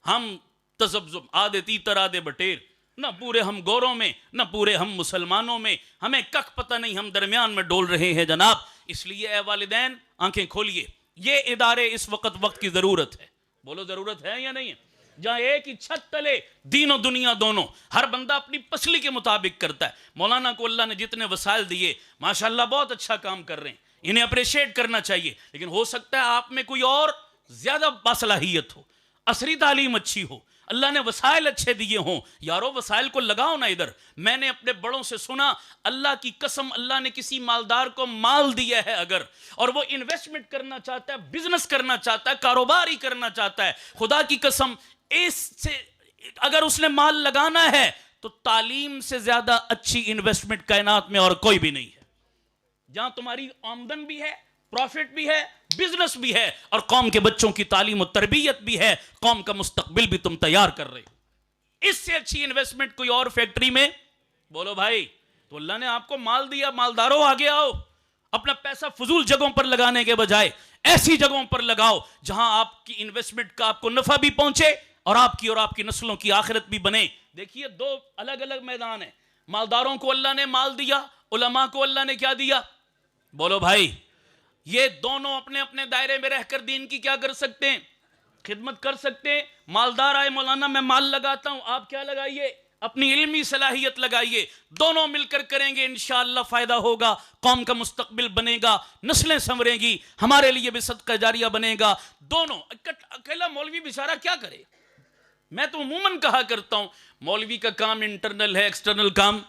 ہم تذبذب، آدھے تیتر آدھے بٹیر، نہ پورے ہم گوروں میں نہ پورے ہم مسلمانوں میں، ہمیں کک پتہ نہیں، ہم درمیان میں ڈول رہے ہیں جناب۔ اس لیے اے والدین آنکھیں کھولیے، یہ ادارے اس وقت کی ضرورت ہے۔ بولو ضرورت ہے یا نہیں ہے؟ جہاں ایک ہی چھت تلے دین و دنیا دونوں، ہر بندہ اپنی پسلی کے مطابق کرتا ہے۔ مولانا کو اللہ نے جتنے وسائل دیے ماشاءاللہ بہت اچھا کام کر رہے ہیں، انہیں اپریشیٹ کرنا چاہیے، لیکن ہو سکتا ہے آپ میں کوئی اور زیادہ باصلاحیت ہو، عصری تعلیم اچھی ہو، اللہ نے وسائل اچھے دیے ہوں، یارو وسائل کو لگاؤ نا ادھر۔ میں نے اپنے بڑوں سے سنا، اللہ کی قسم اللہ نے کسی مالدار کو مال دیا ہے اگر، اور وہ انویسٹمنٹ کرنا چاہتا ہے، بزنس کرنا چاہتا ہے، کاروبار ہی کرنا چاہتا ہے، خدا کی قسم اس سے اگر اس نے مال لگانا ہے تو تعلیم سے زیادہ اچھی انویسٹمنٹ کائنات میں اور کوئی بھی نہیں ہے، جہاں تمہاری آمدن بھی ہے، پروفٹ بھی ہے، بزنس بھی ہے، اور قوم کے بچوں کی تعلیم و تربیت بھی ہے، قوم کا مستقبل بھی تم تیار کر رہے ہو۔ اس سے اچھی انویسٹمنٹ کوئی اور فیکٹری میں؟ بولو بھائی، تو اللہ نے آپ کو مال دیا، مالداروں آگے آؤ، اپنا پیسہ فضول جگہوں پر لگانے کے بجائے ایسی جگہوں پر لگاؤ جہاں آپ کی انویسٹمنٹ کا آپ کو نفع بھی پہنچے اور آپ کی نسلوں کی آخرت بھی بنے۔ دیکھیے دو الگ الگ میدان ہیں، مالداروں کو اللہ نے مال دیا، علماء کو اللہ نے کیا دیا؟ بولو بھائی، یہ دونوں اپنے اپنے دائرے میں رہ کر دین کی کیا کر سکتے ہیں؟ خدمت کر سکتے ہیں۔ مالدار آئے، مولانا میں مال لگاتا ہوں، آپ کیا لگائیے؟ اپنی علمی صلاحیت لگائیے، دونوں مل کر کریں گے انشاءاللہ فائدہ ہوگا، قوم کا مستقبل بنے گا، نسلیں سنوریں گی، ہمارے لیے بھی صدقہ جاریہ بنے گا۔ دونوں اکیلا مولوی بیچارہ کیا کرے؟ میں تو عموماً کہا کرتا ہوں مولوی کا کام انٹرنل ہے، ایکسٹرنل کام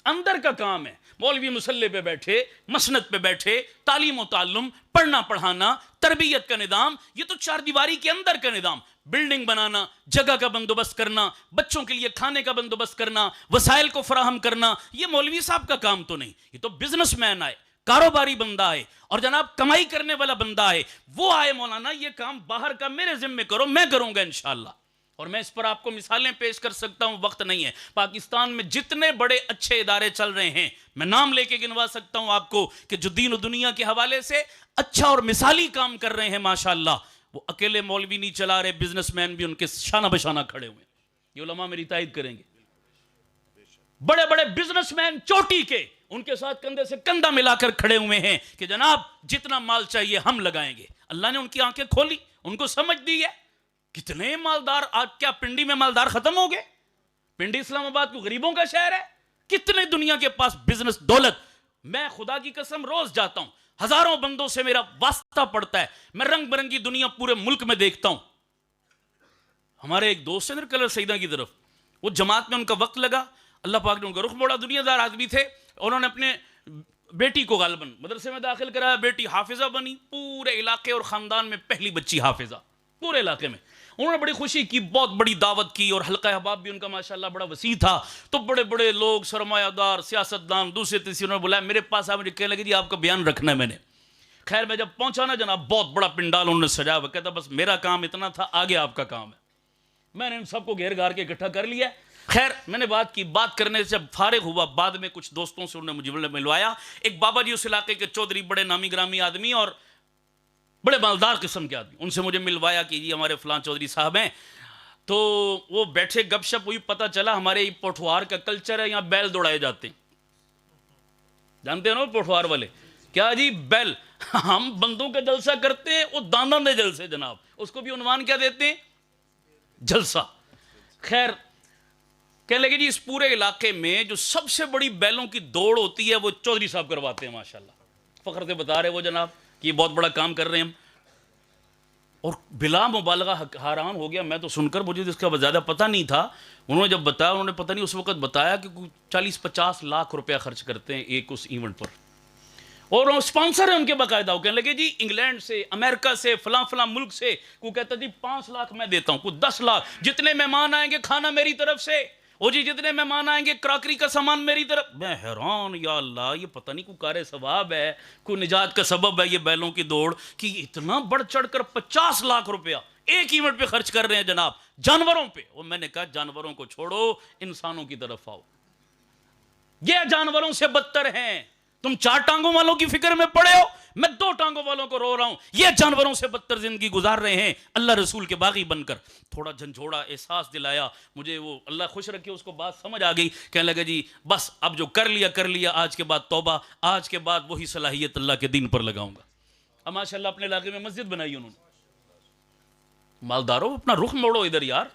اندر کا کام ہے۔ مولوی مسلح پہ بیٹھے، مسند پہ بیٹھے، تعلیم و تعلم، پڑھنا پڑھانا، تربیت کا نظام، یہ تو چار دیواری کے اندر کا نظام، بلڈنگ بنانا، جگہ کا بندوبست کرنا، بچوں کے لیے کھانے کا بندوبست کرنا، وسائل کو فراہم کرنا، یہ مولوی صاحب کا کام تو نہیں، یہ تو بزنس مین آئے، کاروباری بندہ آئے، اور جناب کمائی کرنے والا بندہ آئے، وہ آئے مولانا یہ کام باہر کا میرے ذمہ کرو، میں کروں گا انشاءاللہ۔ اور میں اس پر آپ کو مثالیں پیش کر سکتا ہوں، وقت نہیں ہے۔ پاکستان میں جتنے بڑے اچھے ادارے چل رہے ہیں، میں نام لے کے گنوا سکتا ہوں آپ کو کہ جو دین و دنیا کے حوالے سے اچھا اور مثالی کام کر رہے ہیں ماشاءاللہ، وہ اکیلے مولوی نہیں چلا رہے، بزنس مین بھی ان کے شانہ بشانہ کھڑے ہوئے ہیں۔ یہ علماء میری تائید کریں گے، بڑے بڑے بزنس مین چوٹی کے ان کے ساتھ کندھے سے کندھا ملا کر کھڑے ہوئے ہیں کہ جناب جتنا مال چاہیے ہم لگائیں گے۔ اللہ نے ان کی آنکھیں کھولی، ان کو سمجھ دی ہے۔ کتنے مالدار، آج کیا پنڈی میں مالدار ختم ہو گئے؟ پنڈی اسلام آباد کو غریبوں کا شہر ہے، کتنے دنیا کے پاس بزنس دولت۔ میں خدا کی قسم روز جاتا ہوں، ہزاروں بندوں سے میرا واسطہ پڑتا ہے، میں رنگ برنگی دنیا پورے ملک میں دیکھتا ہوں۔ ہمارے ایک دوست ہیں کلر سیدہ کی طرف، وہ جماعت میں ان کا وقت لگا، اللہ پاک نے ان کا رخ موڑا، دنیا دار آدمی تھے، انہوں نے اپنے بیٹی کو غالباً مدرسے میں داخل کرایا، بیٹی حافظہ بنی، پورے علاقے اور خاندان میں پہلی بچی حافظہ، پورے علاقے میں۔ انہوں نے بڑی خوشی کی، بہت بڑی دعوت کی، اور حلقہ احباب بھی ان کا ماشاءاللہ بڑا وسیع تھا، تو بڑے بڑے لوگ، سرمایہ دار، سیاستدان، دوسرے تیسرے، انہوں نے بلایا میرے پاس، مجھے کہنے لگے جی آپ کا بیان رکھنا ہے میں نے۔ خیر میں جب پہنچا نا جناب، بہت بڑا پنڈال انہوں نے سجایا ہوا، کہتا بس میرا کام اتنا تھا، آگے آپ کا کام ہے۔ میں نے ان سب کو گھیر گھار کے اکٹھا کر لیا۔ خیر میں نے بات کرنے سے جب فارغ ہوا، بعد میں کچھ دوستوں سے انہوں نے مجھے ملوایا، ایک بابا جی اس علاقے کے چودھری، بڑے نامی گرامی آدمی اور بڑے مالدار قسم کے آدمی، ان سے مجھے ملوایا کہ جی ہمارے فلاں چودھری صاحب ہیں، تو وہ بیٹھے گپ شپ ہوئی، پتہ چلا ہمارے پوٹھوار کا کلچر ہے، یہاں بیل دوڑائے جاتے ہیں، جانتے ہیں نا پوٹھوار والے، کیا جی؟ بیل. ہم بندوں کا جلسہ کرتے ہیں، وہ داندان دے جلسے جناب، اس کو بھی عنوان کیا دیتے ہیں؟ جلسہ. خیر کہنے لگے جی اس پورے علاقے میں جو سب سے بڑی بیلوں کی دوڑ ہوتی ہے وہ چودھری صاحب کرواتے ہیں. ماشاءاللہ فخر سے بتا رہے وہ جناب کہ یہ بہت بڑا کام کر رہے ہیں ہم. اور بلا مبالغہ حیران ہو گیا میں تو سن کر، مجھے اس کا زیادہ پتہ نہیں تھا. انہوں نے جب بتایا، انہوں نے پتہ نہیں اس وقت بتایا کہ 40-50 لاکھ روپیہ خرچ کرتے ہیں ایک اس ایونٹ پر. اور وہ اسپانسر ہیں ان کے باقاعدہ. وہ کہنے لگے جی انگلینڈ سے، امریکہ سے، فلاں فلاں ملک سے. کوئی کہتا جی 5 لاکھ میں دیتا ہوں، کوئی 10 لاکھ. جتنے مہمان آئیں گے کھانا میری طرف سے. او جی جتنے مہمان آئیں گے کراکری کا سامان میری طرف. میں حیران، یا اللہ یہ پتہ نہیں کوئی کار ثواب ہے، کوئی نجات کا سبب ہے یہ بیلوں کی دوڑ کہ اتنا بڑھ چڑھ کر 50 لاکھ روپیہ ایک ایونٹ پہ خرچ کر رہے ہیں جناب جانوروں پہ. اور میں نے کہا جانوروں کو چھوڑو، انسانوں کی طرف آؤ. یہ جانوروں سے بدتر ہیں. تم 4 ٹانگوں والوں کی فکر میں پڑے ہو، میں 2 ٹانگوں والوں کو رو رہا ہوں. یہ جانوروں سے بدتر زندگی گزار رہے ہیں اللہ رسول کے باغی بن کر. تھوڑا جھنجھوڑا احساس دلایا مجھے، وہ اللہ خوش رکھے اس کو بات سمجھ آ گئی. کہنے لگا جی بس اب جو کر لیا، آج کے بعد توبہ، آج کے بعد وہی صلاحیت اللہ کے دین پر لگاؤں گا. اب ماشاءاللہ اپنے علاقے میں مسجد بنائی انہوں نے. مالداروں اپنا رخ موڑو ادھر یار.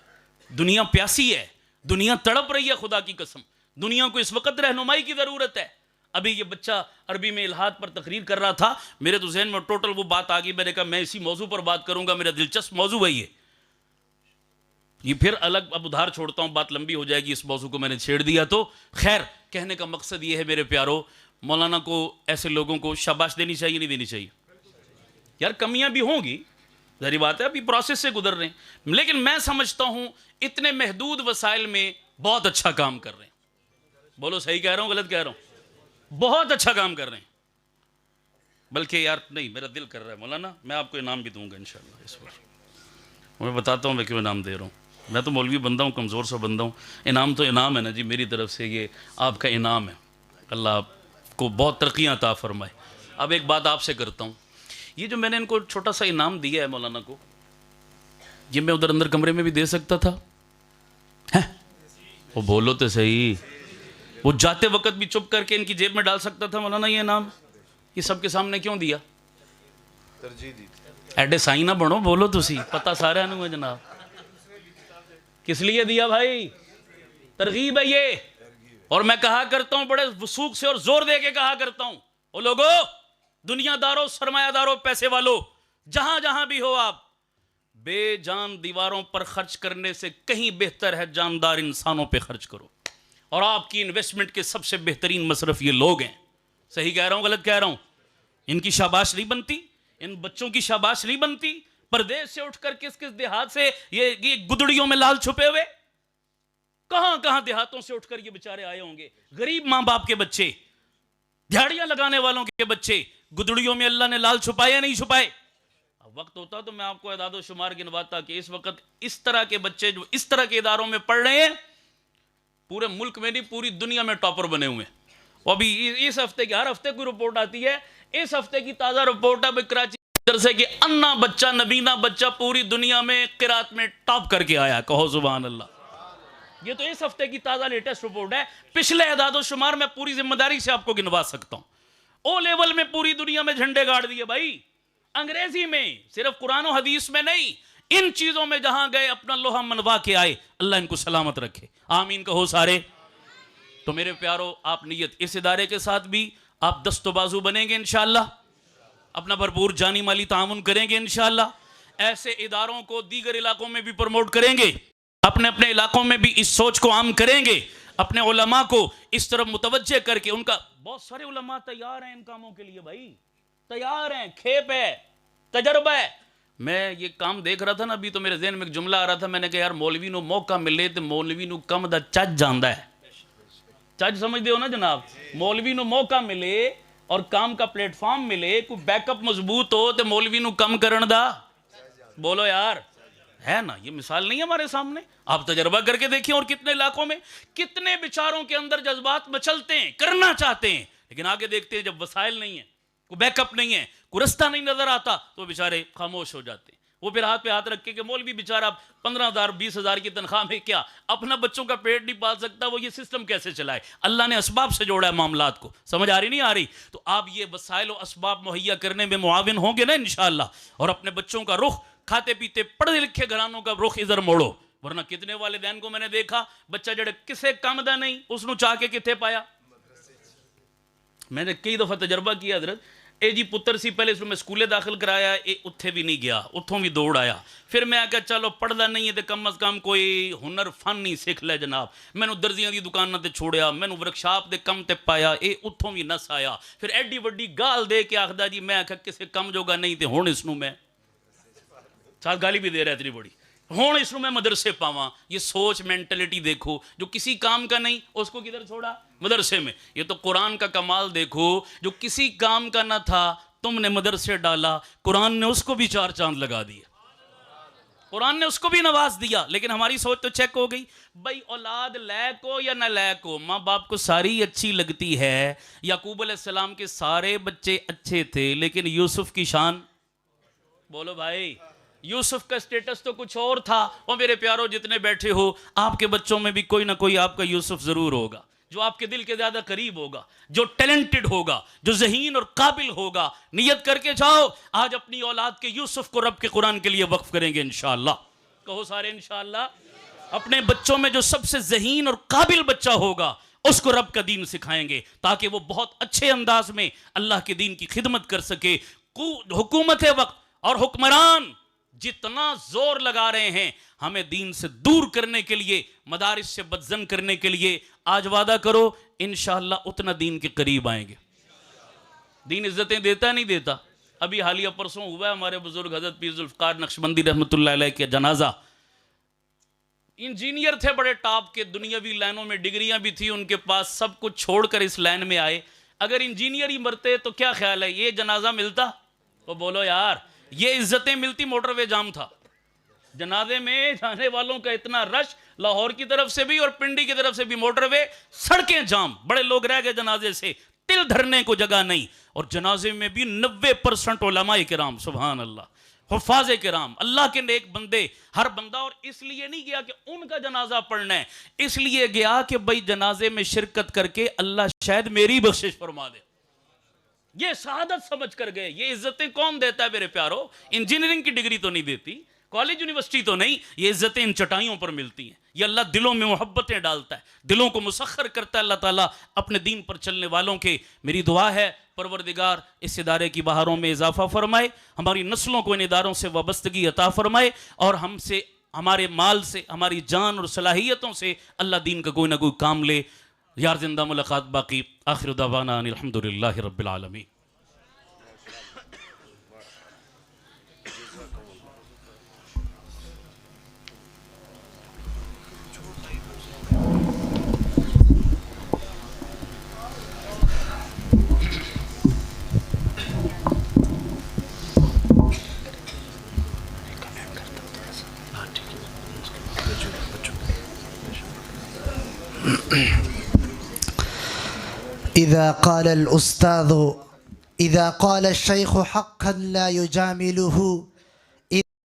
دنیا پیاسی ہے، دنیا تڑپ رہی ہے، خدا کی قسم دنیا کو اس وقت رہنمائی کی ضرورت ہے. ابھی یہ بچہ عربی میں الہاد پر تقریر کر رہا تھا، میرے تو ذہن میں ٹوٹل وہ بات آ گئی. میں نے کہا میں اسی موضوع پر بات کروں گا، میرا دلچسپ موضوع ہے یہ پھر الگ اب ادھار چھوڑتا ہوں، بات لمبی ہو جائے گی. اس موضوع کو میں نے چھیڑ دیا. تو خیر کہنے کا مقصد یہ ہے میرے پیارو، مولانا کو ایسے لوگوں کو شاباش دینی چاہیے نہیں دینی چاہیے؟ یار کمیاں بھی ہوں گی، ظاہری بات ہے، ابھی پروسیس سے گزر رہے ہیں، لیکن میں سمجھتا ہوں اتنے محدود وسائل میں بہت اچھا کام کر رہے ہیں. بولو صحیح کہہ رہا ہوں غلط کہہ رہا ہوں؟ بہت اچھا کام کر رہے ہیں. بلکہ یار نہیں، میرا دل کر رہا ہے مولانا میں آپ کو انعام بھی دوں گا انشاءاللہ اس پر. میں بتاتا ہوں میں کیوں انعام دے رہا ہوں. میں تو مولوی بندہ ہوں، کمزور سا بندہ ہوں. انعام تو انعام ہے نا جی، میری طرف سے یہ آپ کا انعام ہے. اللہ آپ کو بہت ترقیاں عطا فرمائے. اب ایک بات آپ سے کرتا ہوں، یہ جو میں نے ان کو چھوٹا سا انعام دیا ہے مولانا کو، یہ میں ادھر اندر کمرے میں بھی دے سکتا تھا. وہ بولو تو صحیح، وہ جاتے وقت بھی چپ کر کے ان کی جیب میں ڈال سکتا تھا مولانا یہ انعام. یہ سب کے سامنے کیوں دیا؟ ترجیح دی. ایڈے سائی نہ بنو، بولو تسی، پتہ سارے نو ہے جناب. کس لیے دیا بھائی؟ ترغیب ہے یہ. اور میں کہا کرتا ہوں بڑے وثوق سے اور زور دے کے کہا کرتا ہوں، او لوگو، دنیا داروں، سرمایہ داروں، پیسے والوں، جہاں جہاں بھی ہو آپ، بے جان دیواروں پر خرچ کرنے سے کہیں بہتر ہے جاندار انسانوں پہ خرچ کرو. اور آپ کی انویسٹمنٹ کے سب سے بہترین مصرف یہ لوگ ہیں. صحیح کہہ رہا ہوں غلط کہہ رہا ہوں؟ ان کی شاباش نہیں بنتی، ان بچوں کی شاباش نہیں بنتی. پردیس سے اٹھ کر کس کس دیہات سے یہ گدڑیوں میں لال چھپے ہوئے، کہاں کہاں دیہاتوں سے اٹھ کر یہ بچارے آئے ہوں گے. غریب ماں باپ کے بچے، دھاڑیاں لگانے والوں کے بچے، گدڑیوں میں اللہ نے لال چھپائے یا نہیں چھپائے؟ وقت ہوتا تو میں آپ کو اعداد و شمار گنواتا کہ اس وقت اس طرح کے بچے جو اس طرح کے اداروں میں پڑھ رہے ہیں پورے ملک میں نہیں پوری دنیا میں ٹاپر بنے ہوئے ہیں. اور ابھی اس ہفتے کی، ہر ہفتے کوئی رپورٹ آتی ہے، اس ہفتے کی تازہ رپورٹ ہے کراچی سے کہ انا بچہ، نبینا بچہ پوری دنیا میں قرات میں ٹاپ کر کے آیا. کہو سبحان اللہ. یہ تو اس ہفتے کی تازہ لیٹسٹ رپورٹ ہے. پچھلے اعداد و شمار میں پوری ذمہ داری سے آپ کو گنوا سکتا ہوں. او لیول میں پوری دنیا میں جھنڈے گاڑ دیے بھائی، انگریزی میں، صرف قرآن و حدیث میں نہیں، ان چیزوں میں جہاں گئے اپنا لوہا منوا کے آئے. اللہ ان کو سلامت رکھے، آمین کہو سارے. تو میرے پیارو، آپ نیت اس ادارے کے ساتھ بھی آپ دست و بازو بنیں گے انشاءاللہ، اپنا بھرپور جانی مالی تعاون کریں گے انشاءاللہ. ایسے اداروں کو دیگر علاقوں میں بھی پروموٹ کریں گے، اپنے اپنے علاقوں میں بھی اس سوچ کو عام کریں گے، اپنے علماء کو اس طرف متوجہ کر کے. ان کا بہت سارے علماء تیار ہیں ان کاموں کے لیے بھائی، تیار ہیں، کھیپ ہے، تجربہ ہے. میں یہ کام دیکھ رہا تھا نا ابھی تو میرے ذہن میں ایک جملہ آ رہا تھا. میں نے کہا یار مولوی نو موقع ملے تو مولوی نو کم دا چج جاندہ ہے. چج سمجھ دے ہو نا جناب؟ مولوی نو موقع ملے اور کام کا پلیٹ فارم ملے، کوئی بیک اپ مضبوط ہو تو مولوی نو کم کرن دا. بولو یار، ہے نا؟ یہ مثال نہیں ہمارے سامنے، آپ تجربہ کر کے دیکھیں. اور کتنے علاقوں میں کتنے بیچاروں کے اندر جذبات مچلتے ہیں، کرنا چاہتے ہیں، لیکن آگے دیکھتے ہیں جب وسائل نہیں ہیں، کوئی بیک اپ نہیں ہے، کوئی رستہ نہیں نظر آتا تو بیچارے خاموش ہو جاتے ہیں. وہ پھر ہاتھ پہ ہاتھ رکھ کے مولوی بیچارہ 15,000 20,000 کی تنخواہ میں کیا اپنا بچوں کا پیٹ نہیں پال سکتا، وہ یہ سسٹم کیسے چلائے؟ اللہ نے اسباب سے جوڑا ہے معاملات کو، سمجھ آ رہی نہیں آ رہی؟ تو آپ یہ وسائل و اسباب مہیا کرنے میں معاون ہوں گے نا انشاءاللہ، اور اپنے بچوں کا رخ کھاتے پیتے پڑھے لکھے گھرانوں کا رخ ادھر موڑو، ورنہ کتنے والدین کو میں نے دیکھا بچہ جڑے کسے کم دا نہیں اس نو چاہ کے کتے پایا۔ میں نے کئی دفعہ تجربہ کیا حضرت، اے جی پتر سی پہلے اس میں سکولے داخل کرایا، اے اتھے بھی نہیں گیا، اتھوں بھی دوڑ آیا، پھر میں آکا چلو پڑھدا نہیں ہے تے کم از کم کوئی ہنر فن نہیں سکھ لے جناب، میں نو درزیاں دی دکاناں تے چھوڑیا، میں نو ورکشاپ دے کم تے پایا، اے اتھوں بھی نس آیا، پھر ایڈی وڈی گال دے کے آخدا جی میں آکا کسے کم جوگا نہیں تے ہون اس نو میں ساتھ گالی بھی دے رہا ہے اتنی بڑی، ہون اس نو میں مدرسے پاواں۔ یہ سوچ مینٹلٹی دیکھو، جو کسی کام کا نہیں اس کو کدھر چھوڑا؟ مدرسے میں۔ یہ تو قرآن کا کمال دیکھو، جو کسی کام کا نہ تھا تم نے مدرسے ڈالا، قرآن نے اس کو بھی 4 چاند لگا دیا، قرآن نے اس کو بھی نواز دیا۔ لیکن ہماری سوچ تو چیک ہو گئی، بھائی اولاد لائق ہو یا نہ لائق ہو، ماں باپ کو ساری اچھی لگتی ہے۔ یعقوب علیہ السلام کے سارے بچے اچھے تھے، لیکن یوسف کی شان، بولو بھائی، یوسف کا سٹیٹس تو کچھ اور تھا۔ اور میرے پیاروں جتنے بیٹھے ہو، آپ کے بچوں میں بھی کوئی نہ کوئی آپ کا یوسف ضرور ہوگا، جو آپ کے دل کے زیادہ قریب ہوگا، جو ٹیلنٹڈ ہوگا، جو ذہین اور قابل ہوگا۔ نیت کر کے جاؤ، آج اپنی اولاد کے یوسف کو رب کے قرآن کے لیے وقف کریں گے انشاءاللہ۔ کہو سارے انشاءاللہ۔ اپنے بچوں میں جو سب سے ذہین اور قابل بچہ ہوگا اس کو رب کا دین سکھائیں گے، تاکہ وہ بہت اچھے انداز میں اللہ کے دین کی خدمت کر سکے۔ حکومت وقت اور حکمران جتنا زور لگا رہے ہیں ہمیں دین سے دور کرنے کے لیے، مدارس سے بدزن کرنے کے لیے، آج وعدہ کرو انشاءاللہ اتنا دین کے قریب آئیں گے۔ دین عزتیں دیتا نہیں دیتا؟ ابھی حالیہ پرسوں ہوا ہے ہمارے بزرگ حضرت پیر ذوالفقار نقشبندی رحمۃ اللہ علیہ کے جنازہ۔ انجینئر تھے بڑے ٹاپ کے، دنیاوی لائنوں میں ڈگریاں بھی تھی ان کے پاس، سب کچھ چھوڑ کر اس لائن میں آئے۔ اگر انجینئر ہی مرتے تو کیا خیال ہے یہ جنازہ ملتا؟ تو بولو یار، یہ عزتیں ملتی؟ موٹر وے جام تھا، جنازے میں جانے والوں کا اتنا رش، لاہور کی طرف سے بھی اور پنڈی کی طرف سے بھی موٹر وے، سڑکیں جام، بڑے لوگ رہ گئے جنازے سے، تل دھرنے کو جگہ نہیں۔ اور جنازے میں بھی 90% علماء کرام، سبحان اللہ، حفاظ کرام، اللہ کے نیک بندے، ہر بندہ۔ اور اس لیے نہیں گیا کہ ان کا جنازہ پڑھنا ہے، اس لیے گیا کہ بھائی جنازے میں شرکت کر کے اللہ شاید میری بخشش فرما دے۔ یہ شہادت سمجھ کر گئے۔ یہ عزتیں کون دیتا ہے میرے پیارو؟ انجینئرنگ کی ڈگری تو نہیں دیتی، کالج یونیورسٹی تو نہیں، یہ عزتیں ان چٹائیوں پر ملتی ہیں۔ یہ اللہ دلوں میں محبتیں ڈالتا ہے، دلوں کو مسخر کرتا ہے اللہ تعالیٰ اپنے دین پر چلنے والوں کے۔ میری دعا ہے پروردگار اس ادارے کی بہاروں میں اضافہ فرمائے، ہماری نسلوں کو ان اداروں سے وابستگی عطا فرمائے، اور ہم سے، ہمارے مال سے، ہماری جان اور صلاحیتوں سے اللہ دین کا کوئی نہ کوئی کام لے۔ یار زندہ ملاقات باقی۔ آخر دعوانا ان الحمدللہ رب العالمین۔ إذا قال الأستاذ إذا قال الشيخ حقا لا يجامله